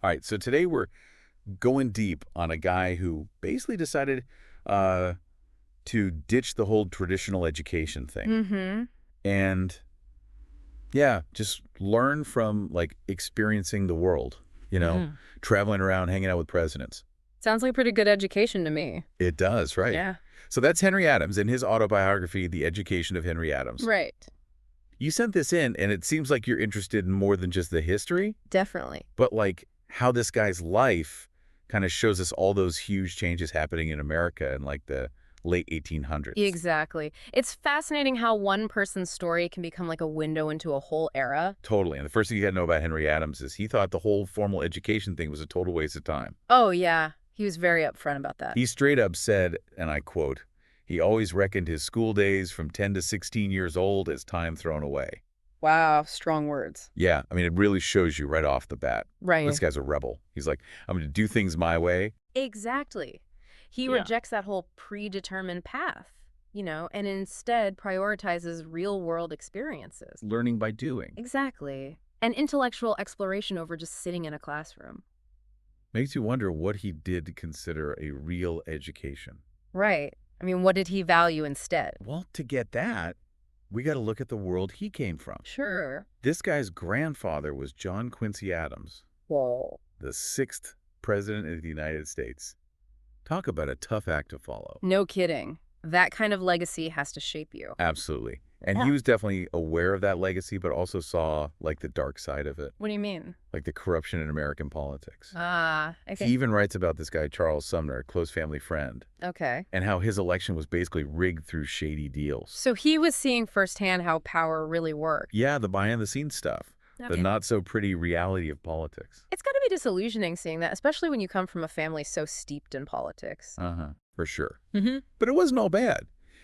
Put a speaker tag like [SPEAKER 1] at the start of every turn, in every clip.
[SPEAKER 1] All right, so today we're going deep on a guy who basically decided uh, to ditch the whole traditional education thing.
[SPEAKER 2] Mm-hmm.
[SPEAKER 1] And yeah, just learn from like experiencing the world, you know,
[SPEAKER 2] Mm.
[SPEAKER 1] traveling around, hanging out with presidents.
[SPEAKER 2] Sounds like pretty good education to me.
[SPEAKER 1] It does, right?
[SPEAKER 2] Yeah.
[SPEAKER 1] So that's Henry Adams in his autobiography, The Education of Henry Adams.
[SPEAKER 2] Right.
[SPEAKER 1] You sent this in, and it seems like you're interested in more than just the history,
[SPEAKER 2] Definitely.
[SPEAKER 1] but like how this guy's life kind of shows us all those huge changes happening in America in like the late 1800s.
[SPEAKER 2] Exactly. It's fascinating how one person's story can become like a window into a whole era.
[SPEAKER 1] Totally. And the first thing you got to know about Henry Adams is he thought the whole formal education thing was a total waste of time.
[SPEAKER 2] Oh, yeah. He was very upfront about that.
[SPEAKER 1] He straight up said, and I quote, he always reckoned his school days from 10 to 16 years old as time thrown away.
[SPEAKER 2] Wow, strong words.
[SPEAKER 1] Yeah, I mean, it really shows you right off the bat.
[SPEAKER 2] Right.
[SPEAKER 1] This guy's a rebel. He's like, I'm going to do things my way.
[SPEAKER 2] Exactly. He
[SPEAKER 1] Yeah.
[SPEAKER 2] rejects that whole predetermined path, and instead prioritizes real-world experiences.
[SPEAKER 1] Learning by doing.
[SPEAKER 2] Exactly. And intellectual exploration over just sitting in a classroom.
[SPEAKER 1] Makes you wonder what he did consider a real education.
[SPEAKER 2] Right. I mean, what did he value instead?
[SPEAKER 1] Well, to get that, we got to look at the world he came from.
[SPEAKER 2] Sure.
[SPEAKER 1] This guy's grandfather was John Quincy Adams,
[SPEAKER 2] Whoa.
[SPEAKER 1] the 6th president of the United States. Talk about a tough act to follow.
[SPEAKER 2] No kidding. That kind of legacy has to shape you.
[SPEAKER 1] Absolutely. And he was definitely aware of that legacy, but also saw like the dark side of it,
[SPEAKER 2] What do you mean?
[SPEAKER 1] like the corruption in American politics.
[SPEAKER 2] Ah,
[SPEAKER 1] He even writes about this guy, Charles Sumner, a close family friend,
[SPEAKER 2] okay.
[SPEAKER 1] and how his election was basically rigged through shady deals.
[SPEAKER 2] So he was seeing firsthand how power really worked.
[SPEAKER 1] Yeah, the behind-the-scenes stuff, the not-so-pretty reality of politics.
[SPEAKER 2] It's got to be disillusioning seeing that, especially when you come from a family so steeped in politics.
[SPEAKER 1] For sure.
[SPEAKER 2] Mm-hmm.
[SPEAKER 1] But it wasn't all bad.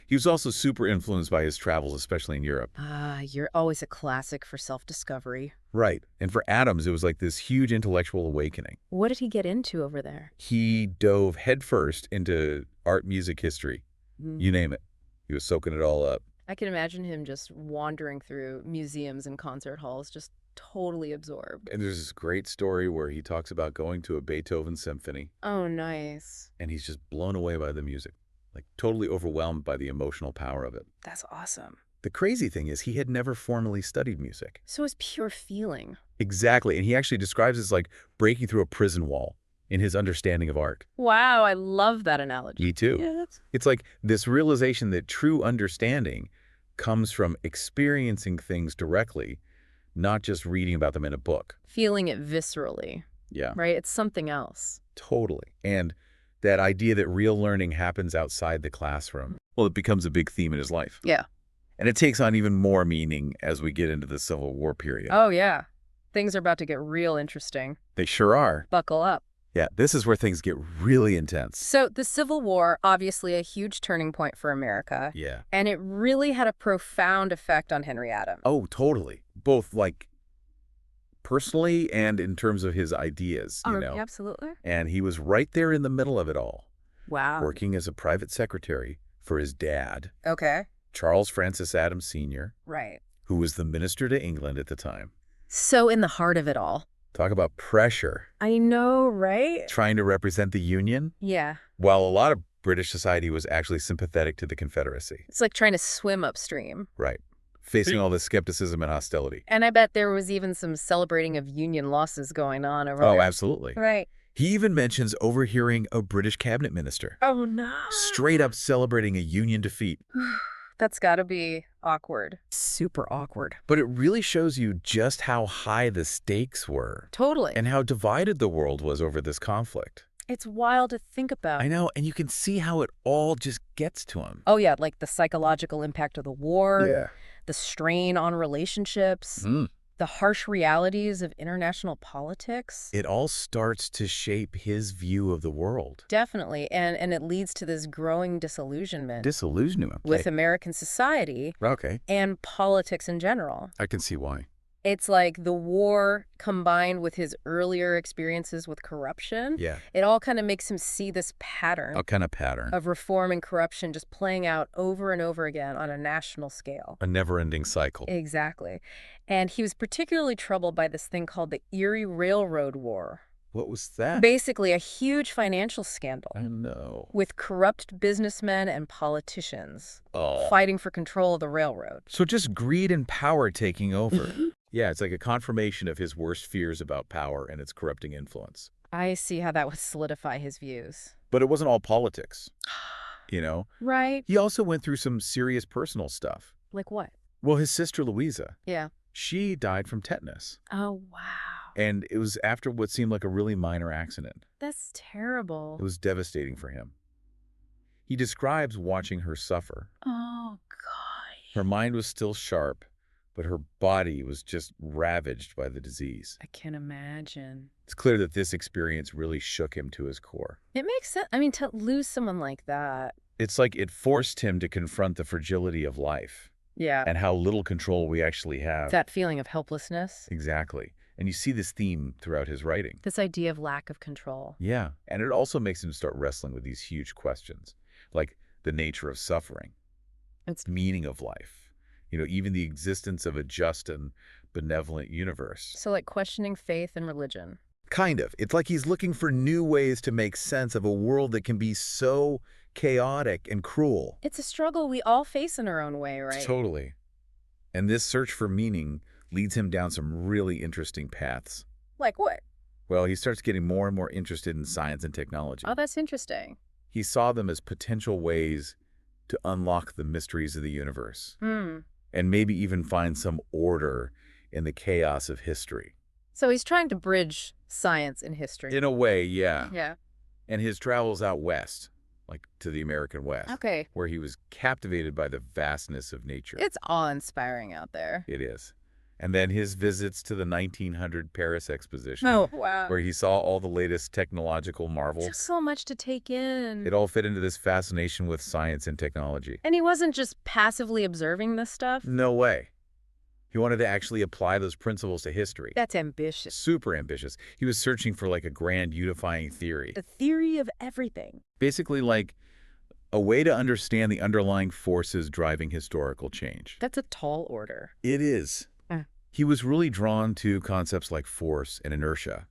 [SPEAKER 1] He was also super influenced by his travels, especially in Europe.
[SPEAKER 2] Ah, you're always a classic for self-discovery.
[SPEAKER 1] Right. And for Adams, it was like this huge intellectual awakening.
[SPEAKER 2] What did he get into over there?
[SPEAKER 1] He dove headfirst into art, music, history. You name it. He was soaking it all up.
[SPEAKER 2] I can imagine him just wandering through museums and concert halls, just totally absorbed.
[SPEAKER 1] And there's this great story where he talks about going to a Beethoven symphony,
[SPEAKER 2] Oh, nice.
[SPEAKER 1] and he's just blown away by the music, like totally overwhelmed by the emotional power of it.
[SPEAKER 2] That's awesome.
[SPEAKER 1] The crazy thing is he had never formally studied music.
[SPEAKER 2] So it's pure feeling.
[SPEAKER 1] Exactly. And he actually describes it as like breaking through a prison wall in his understanding of art.
[SPEAKER 2] Wow, I love that analogy.
[SPEAKER 1] Me too.
[SPEAKER 2] Yeah, that's...
[SPEAKER 1] It's like this realization that true understanding comes from experiencing things directly, not just reading about them in a book.
[SPEAKER 2] Feeling it viscerally,
[SPEAKER 1] Yeah,
[SPEAKER 2] right? It's something else.
[SPEAKER 1] totally. And that idea that real learning happens outside the classroom, well, it becomes a big theme in his life.
[SPEAKER 2] Yeah.
[SPEAKER 1] And it takes on even more meaning as we get into the Civil War period.
[SPEAKER 2] Oh, yeah. Things are about to get real interesting.
[SPEAKER 1] They sure are.
[SPEAKER 2] Buckle up.
[SPEAKER 1] Yeah, this is where things get really intense.
[SPEAKER 2] So the Civil War, obviously a huge turning point for America.
[SPEAKER 1] Yeah.
[SPEAKER 2] And it really had a profound effect on Henry Adams.
[SPEAKER 1] Oh, totally. Both like personally and in terms of his ideas, you know.
[SPEAKER 2] Absolutely.
[SPEAKER 1] And he was right there in the middle of it all,
[SPEAKER 2] Wow.
[SPEAKER 1] working as a private secretary for his dad,
[SPEAKER 2] Okay.
[SPEAKER 1] Charles Francis Adams Sr.,
[SPEAKER 2] Right.
[SPEAKER 1] who was the minister to England at the time.
[SPEAKER 2] So in the heart of it all.
[SPEAKER 1] Talk about pressure,
[SPEAKER 2] I know, right?
[SPEAKER 1] trying to represent the Union,
[SPEAKER 2] Yeah.
[SPEAKER 1] while a lot of British society was actually sympathetic to the Confederacy.
[SPEAKER 2] It's like trying to swim upstream.
[SPEAKER 1] Right. Facing all this skepticism and hostility.
[SPEAKER 2] And I bet there was even some celebrating of Union losses going on over
[SPEAKER 1] Oh,
[SPEAKER 2] there.
[SPEAKER 1] absolutely.
[SPEAKER 2] Right.
[SPEAKER 1] He even mentions overhearing a British cabinet minister
[SPEAKER 2] Oh, no.
[SPEAKER 1] straight up celebrating a Union defeat.
[SPEAKER 2] That's got to be awkward. Super awkward.
[SPEAKER 1] But it really shows you just how high the stakes were
[SPEAKER 2] Totally.
[SPEAKER 1] and how divided the world was over this conflict.
[SPEAKER 2] It's wild to think about.
[SPEAKER 1] I know, and you can see how it all just gets to him.
[SPEAKER 2] Oh, yeah, like the psychological impact of the war,
[SPEAKER 1] Yeah.
[SPEAKER 2] the strain on relationships, the harsh realities of international politics.
[SPEAKER 1] It all starts to shape his view of the world.
[SPEAKER 2] Definitely. And it leads to this growing disillusionment
[SPEAKER 1] Disillusionment.
[SPEAKER 2] with American society
[SPEAKER 1] Okay,
[SPEAKER 2] and politics in general.
[SPEAKER 1] I can see why.
[SPEAKER 2] It's like the war combined with his earlier experiences with corruption.
[SPEAKER 1] Yeah,
[SPEAKER 2] It all kind of makes him see this pattern
[SPEAKER 1] a kind of pattern.
[SPEAKER 2] of reform and corruption just playing out over and over again on a national scale.
[SPEAKER 1] A never-ending cycle.
[SPEAKER 2] Exactly. And he was particularly troubled by this thing called the Erie Railroad War.
[SPEAKER 1] What was that?
[SPEAKER 2] Basically, a huge financial scandal
[SPEAKER 1] I know.
[SPEAKER 2] with corrupt businessmen and politicians
[SPEAKER 1] Oh.
[SPEAKER 2] fighting for control of the railroad.
[SPEAKER 1] So just greed and power taking over. Yeah, it's like a confirmation of his worst fears about power and its corrupting influence.
[SPEAKER 2] I see how that would solidify his views.
[SPEAKER 1] But it wasn't all politics, you know?
[SPEAKER 2] Right.
[SPEAKER 1] He also went through some serious personal stuff.
[SPEAKER 2] Like what?
[SPEAKER 1] Well, his sister Louisa,
[SPEAKER 2] Yeah.
[SPEAKER 1] she died from tetanus.
[SPEAKER 2] Oh, wow.
[SPEAKER 1] And it was after what seemed like a really minor accident.
[SPEAKER 2] That's terrible.
[SPEAKER 1] It was devastating for him. He describes watching her suffer.
[SPEAKER 2] Oh, God.
[SPEAKER 1] Her mind was still sharp, but her body was just ravaged by the disease.
[SPEAKER 2] I can imagine.
[SPEAKER 1] It's clear that this experience really shook him to his core.
[SPEAKER 2] It makes sense. I mean, to lose someone like that.
[SPEAKER 1] It's like it forced him to confront the fragility of life
[SPEAKER 2] Yeah.
[SPEAKER 1] and how little control we actually have.
[SPEAKER 2] That feeling of helplessness.
[SPEAKER 1] Exactly. And you see this theme throughout his writing.
[SPEAKER 2] This idea of lack of control.
[SPEAKER 1] Yeah. And it also makes him start wrestling with these huge questions, like the nature of suffering,
[SPEAKER 2] It's
[SPEAKER 1] meaning of life, even the existence of a just and benevolent universe.
[SPEAKER 2] so like questioning faith and religion.
[SPEAKER 1] Kind of. It's like he's looking for new ways to make sense of a world that can be so chaotic and cruel.
[SPEAKER 2] It's a struggle we all face in our own way, right?
[SPEAKER 1] Totally. And this search for meaning leads him down some really interesting paths.
[SPEAKER 2] Like what?
[SPEAKER 1] Well, he starts getting more and more interested in science and technology.
[SPEAKER 2] Oh, that's interesting.
[SPEAKER 1] He saw them as potential ways to unlock the mysteries of the universe and maybe even find some order in the chaos of history.
[SPEAKER 2] So he's trying to bridge science and history.
[SPEAKER 1] In a way, yeah.
[SPEAKER 2] Yeah.
[SPEAKER 1] And his travels out west, like to the American West,
[SPEAKER 2] Okay.
[SPEAKER 1] where he was captivated by the vastness of nature.
[SPEAKER 2] It's awe-inspiring out there.
[SPEAKER 1] It is. And then his visits to the 1900 Paris Exposition,
[SPEAKER 2] Oh, wow.
[SPEAKER 1] where he saw all the latest technological marvels.
[SPEAKER 2] Just so much to take in.
[SPEAKER 1] It all fit into this fascination with science and technology.
[SPEAKER 2] And he wasn't just passively observing this stuff.
[SPEAKER 1] No way. He wanted to actually apply those principles to history.
[SPEAKER 2] That's ambitious.
[SPEAKER 1] Super ambitious. He was searching for like a grand unifying theory.
[SPEAKER 2] The theory of everything.
[SPEAKER 1] Basically like a way to understand the underlying forces driving historical change.
[SPEAKER 2] That's a tall order.
[SPEAKER 1] It is. He was really drawn to concepts like force and inertia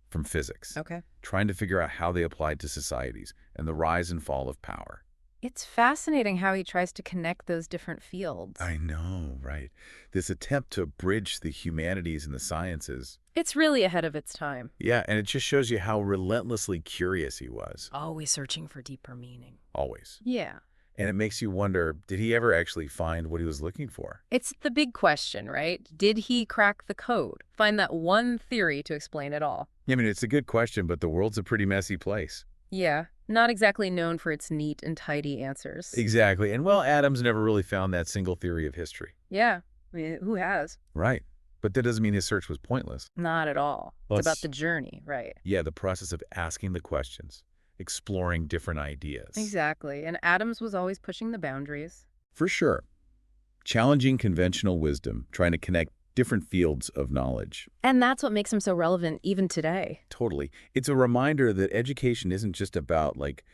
[SPEAKER 1] from physics,
[SPEAKER 2] Okay.
[SPEAKER 1] trying to figure out how they applied to societies and the rise and fall of power.
[SPEAKER 2] It's fascinating how he tries to connect those different fields.
[SPEAKER 1] I know, right? This attempt to bridge the humanities and the sciences.
[SPEAKER 2] It's really ahead of its time.
[SPEAKER 1] Yeah, and it just shows you how relentlessly curious he was.
[SPEAKER 2] Always searching for deeper meaning.
[SPEAKER 1] Always.
[SPEAKER 2] Yeah.
[SPEAKER 1] And it makes you wonder, did he ever actually find what he was looking for?
[SPEAKER 2] It's the big question, right? Did he crack the code? Find that one theory to explain it all?
[SPEAKER 1] I mean, it's a good question, but the world's a pretty messy place.
[SPEAKER 2] Yeah. Not exactly known for its neat and tidy answers.
[SPEAKER 1] Exactly. And well, Adams never really found that single theory of history.
[SPEAKER 2] Yeah. I mean, who has?
[SPEAKER 1] Right. But that doesn't mean his search was pointless.
[SPEAKER 2] Not at all.
[SPEAKER 1] Well,
[SPEAKER 2] It's about the journey, right?
[SPEAKER 1] Yeah, the process of asking the questions, exploring different ideas.
[SPEAKER 2] Exactly. And Adams was always pushing the boundaries.
[SPEAKER 1] For sure. Challenging conventional wisdom, trying to connect different fields of knowledge.
[SPEAKER 2] And that's what makes him so relevant even today.
[SPEAKER 1] Totally. It's a reminder that education isn't just about, like,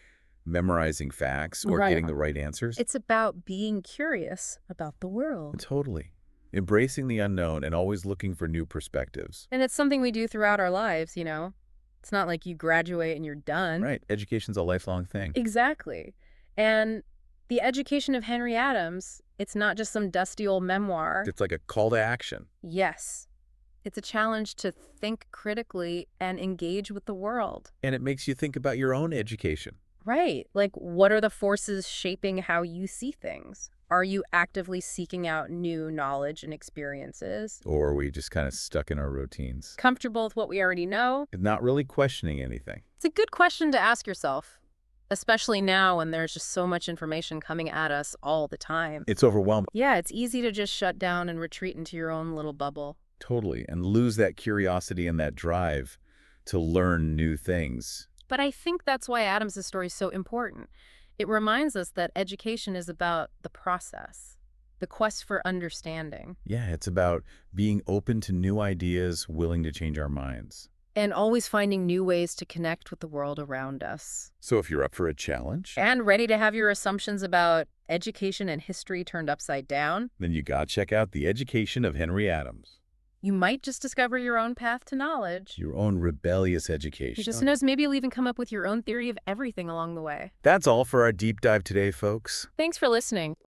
[SPEAKER 1] memorizing facts or
[SPEAKER 2] Right.
[SPEAKER 1] getting the right answers.
[SPEAKER 2] It's about being curious about the world.
[SPEAKER 1] Totally. Embracing the unknown and always looking for new perspectives.
[SPEAKER 2] And it's something we do throughout our lives, you know? It's not like you graduate and you're done.
[SPEAKER 1] Right. Education's a lifelong thing.
[SPEAKER 2] Exactly. And the education of Henry Adams, it's not just some dusty old memoir.
[SPEAKER 1] It's like a call to action.
[SPEAKER 2] Yes. It's a challenge to think critically and engage with the world.
[SPEAKER 1] And it makes you think about your own education.
[SPEAKER 2] Right. Like, what are the forces shaping how you see things? Are you actively seeking out new knowledge and experiences?
[SPEAKER 1] Or are we just kind of stuck in our routines?
[SPEAKER 2] Comfortable with what we already know?
[SPEAKER 1] Not really questioning anything.
[SPEAKER 2] It's a good question to ask yourself, especially now when there's just so much information coming at us all the time.
[SPEAKER 1] It's overwhelming.
[SPEAKER 2] Yeah, it's easy to just shut down and retreat into your own little bubble.
[SPEAKER 1] Totally. And lose that curiosity and that drive to learn new things.
[SPEAKER 2] But I think that's why Adams' story is so important. It reminds us that education is about the process, the quest for understanding.
[SPEAKER 1] Yeah, it's about being open to new ideas, willing to change our minds.
[SPEAKER 2] And always finding new ways to connect with the world around us.
[SPEAKER 1] So if you're up for a challenge,
[SPEAKER 2] And ready to have your assumptions about education and history turned upside down,
[SPEAKER 1] then you gotta check out The Education of Henry Adams.
[SPEAKER 2] You might just discover your own path to knowledge.
[SPEAKER 1] Your own rebellious
[SPEAKER 2] Who
[SPEAKER 1] education.
[SPEAKER 2] just knows, maybe you'll even come up with your own theory of everything along the way.
[SPEAKER 1] That's all for our deep dive today, folks.
[SPEAKER 2] Thanks for listening.